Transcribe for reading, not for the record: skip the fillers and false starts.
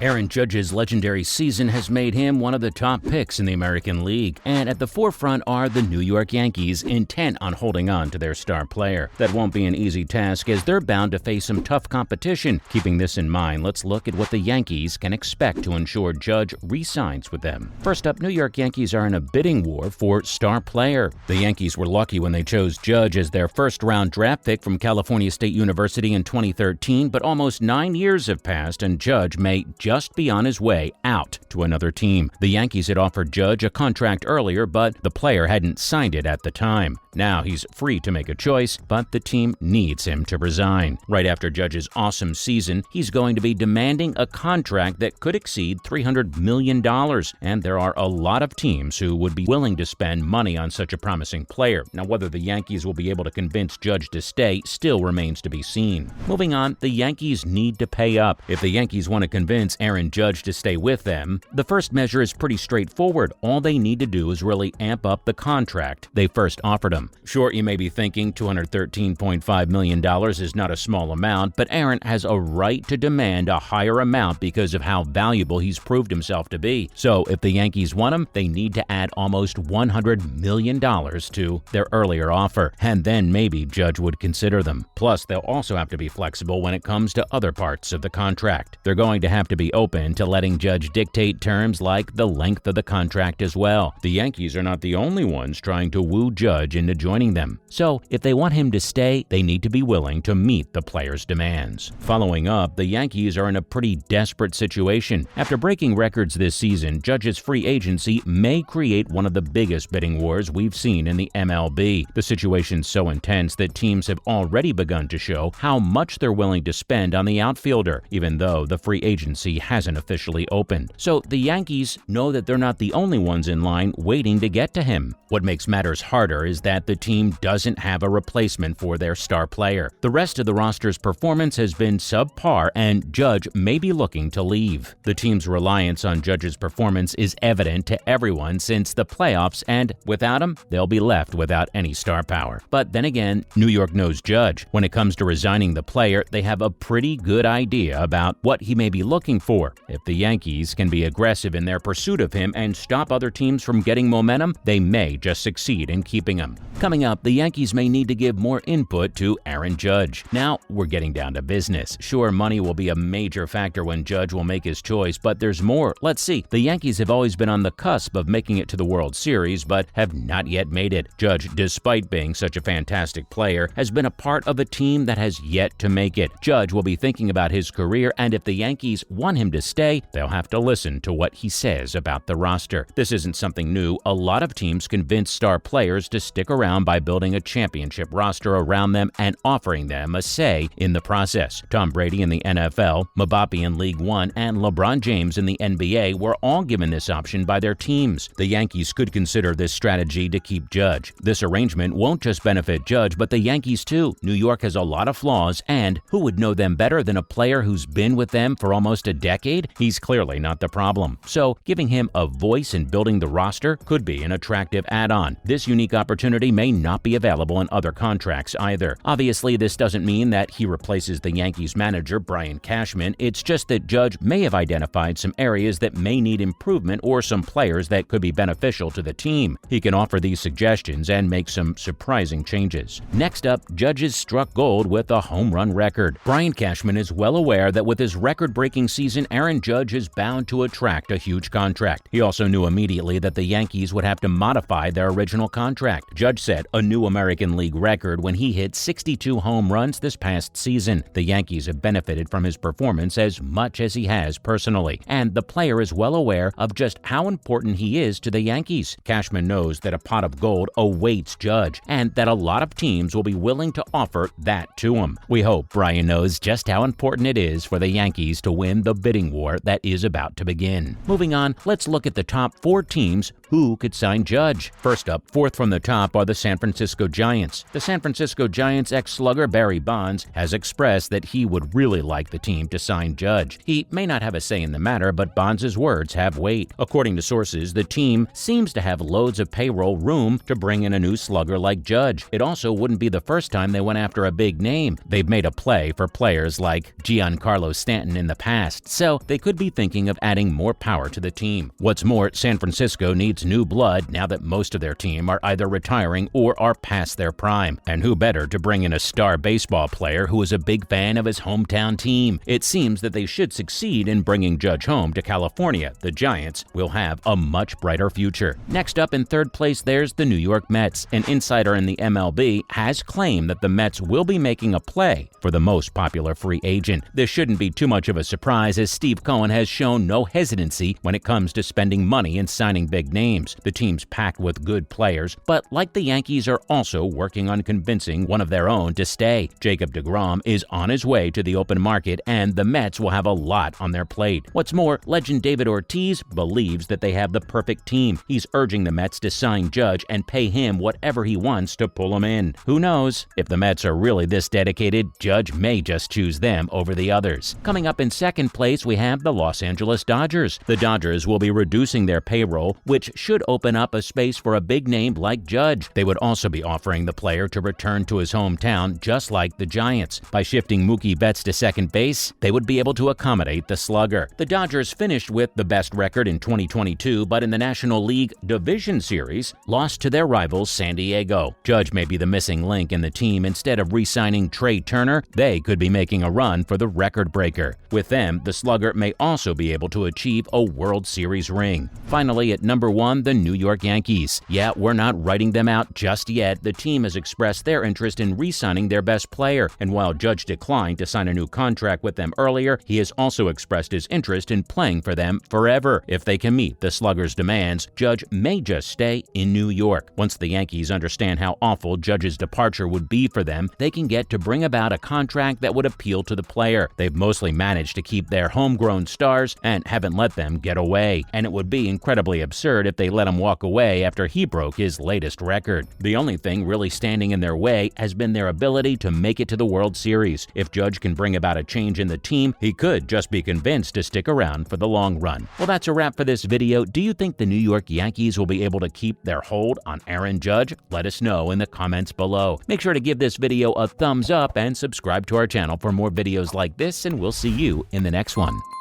Aaron Judge's legendary season has made him one of the top picks in the American League, and at the forefront are the New York Yankees, intent on holding on to their star player. That won't be an easy task, as they're bound to face some tough competition. Keeping this in mind, let's look at what the Yankees can expect to ensure Judge re-signs with them. First up, New York Yankees are in a bidding war for star player. The Yankees were lucky when they chose Judge as their first-round draft pick from California State University in 2013, but almost 9 years have passed, and Judge may just be on his way out to another team. The Yankees had offered Judge a contract earlier, but the player hadn't signed it at the time. Now he's free to make a choice, but the team needs him to resign. Right after Judge's awesome season, he's going to be demanding a contract that could exceed $300 million, and there are a lot of teams who would be willing to spend money on such a promising player. Now, whether the Yankees will be able to convince Judge to stay still remains to be seen. Moving on, the Yankees need to pay up. If the Yankees want to convince Aaron Judge to stay with them, the first measure is pretty straightforward. All they need to do is really amp up the contract they first offered him. Sure, you may be thinking $213.5 million is not a small amount, but Aaron has a right to demand a higher amount because of how valuable he's proved himself to be. So if the Yankees want him, they need to add almost $100 million to their earlier offer, and then maybe Judge would consider them. Plus, they'll also have to be flexible when it comes to other parts of the contract. They're going to have to be open to letting Judge dictate terms like the length of the contract as well. The Yankees are not the only ones trying to woo Judge into joining them. So if they want him to stay, they need to be willing to meet the player's demands. Following up, the Yankees are in a pretty desperate situation. After breaking records this season, Judge's free agency may create one of the biggest bidding wars we've seen in the MLB. The situation's so intense that teams have already begun to show how much they're willing to spend on the outfielder, even though the free agency hasn't officially opened. So the Yankees know that they're not the only ones in line waiting to get to him. What makes matters harder is that the team doesn't have a replacement for their star player. The rest of the roster's performance has been subpar, and Judge may be looking to leave. The team's reliance on Judge's performance is evident to everyone since the playoffs, and without him, they'll be left without any star power. But then again, New York knows Judge. When it comes to resigning the player, they have a pretty good idea about what he may be looking for. If the Yankees can be aggressive in their pursuit of him and stop other teams from getting momentum, they may just succeed in keeping him. Coming up, the Yankees may need to give more input to Aaron Judge. Now, we're getting down to business. Sure, money will be a major factor when Judge will make his choice, but there's more. Let's see. The Yankees have always been on the cusp of making it to the World Series, but have not yet made it. Judge, despite being such a fantastic player, has been a part of a team that has yet to make it. Judge will be thinking about his career, and if the Yankees want him to stay, they'll have to listen to what he says about the roster. This isn't something new. A lot of teams convince star players to stick around by building a championship roster around them and offering them a say in the process. Tom Brady in the NFL, Mbappe in League One, and LeBron James in the NBA were all given this option by their teams. The Yankees could consider this strategy to keep Judge. This arrangement won't just benefit Judge, but the Yankees too. New York has a lot of flaws, and who would know them better than a player who's been with them for almost a decade? He's clearly not the problem. So, giving him a voice in building the roster could be an attractive add-on. This unique opportunity may not be available in other contracts either. Obviously, this doesn't mean that he replaces the Yankees manager, Brian Cashman. It's just that Judge may have identified some areas that may need improvement or some players that could be beneficial to the team. He can offer these suggestions and make some surprising changes. Next up, Judge has struck gold with a home run record. Brian Cashman is well aware that with his record-breaking season, Aaron Judge is bound to attract a huge contract. He also knew immediately that the Yankees would have to modify their original contract. Judge set a new American League record when he hit 62 home runs this past season. The Yankees have benefited from his performance as much as he has personally, and the player is well aware of just how important he is to the Yankees. Cashman knows that a pot of gold awaits Judge, and that a lot of teams will be willing to offer that to him. We hope Brian knows just how important it is for the Yankees to win the bidding war that is about to begin. Moving on, let's look at the top 4 teams who could sign Judge. First up, fourth from the top are the San Francisco Giants. The San Francisco Giants ex-slugger Barry Bonds has expressed that he would really like the team to sign Judge. He may not have a say in the matter, but Bonds' words have weight. According to sources, the team seems to have loads of payroll room to bring in a new slugger like Judge. It also wouldn't be the first time they went after a big name. They've made a play for players like Giancarlo Stanton in the past. list, so they could be thinking of adding more power to the team. What's more, San Francisco needs new blood now that most of their team are either retiring or are past their prime. And who better to bring in a star baseball player who is a big fan of his hometown team? It seems that they should succeed in bringing Judge home to California. The Giants will have a much brighter future. Next up in third place, there's the New York Mets. An insider in the MLB has claimed that the Mets will be making a play for the most popular free agent. This shouldn't be too much of a surprise, as Steve Cohen has shown no hesitancy when it comes to spending money and signing big names. The team's packed with good players, but like the Yankees, are also working on convincing one of their own to stay. Jacob deGrom is on his way to the open market, and the Mets will have a lot on their plate. What's more, legend David Ortiz believes that they have the perfect team. He's urging the Mets to sign Judge and pay him whatever he wants to pull him in. Who knows? If the Mets are really this dedicated, Judge may just choose them over the others. Coming up in second place, we have the Los Angeles Dodgers. The Dodgers will be reducing their payroll, which should open up a space for a big name like Judge. They would also be offering the player to return to his hometown, just like the Giants. By shifting Mookie Betts to second base, they would be able to accommodate the slugger. The Dodgers finished with the best record in 2022, but in the National League Division Series, lost to their rivals San Diego. Judge may be the missing link in the team. Instead of re-signing Trey Turner, they could be making a run for the record breaker. With them, the slugger may also be able to achieve a World Series ring. Finally, at number 1, the New York Yankees. Yeah, we're not writing them out just yet. The team has expressed their interest in re-signing their best player, and while Judge declined to sign a new contract with them earlier, he has also expressed his interest in playing for them forever. If they can meet the slugger's demands, Judge may just stay in New York. Once the Yankees understand how awful Judge's departure would be for them, they can get to bring about a contract that would appeal to the player. They've mostly managed to keep their homegrown stars and haven't let them get away, and it would be incredibly absurd if they let him walk away after he broke his latest record. The only thing really standing in their way has been their ability to make it to the World Series. If Judge can bring about a change in the team, he could just be convinced to stick around for the long run. Well, that's a wrap for this video. Do you think the New York Yankees will be able to keep their hold on Aaron Judge? Let us know in the comments below. Make sure to give this video a thumbs up and subscribe to our channel for more videos like this, and we'll see you in the next one.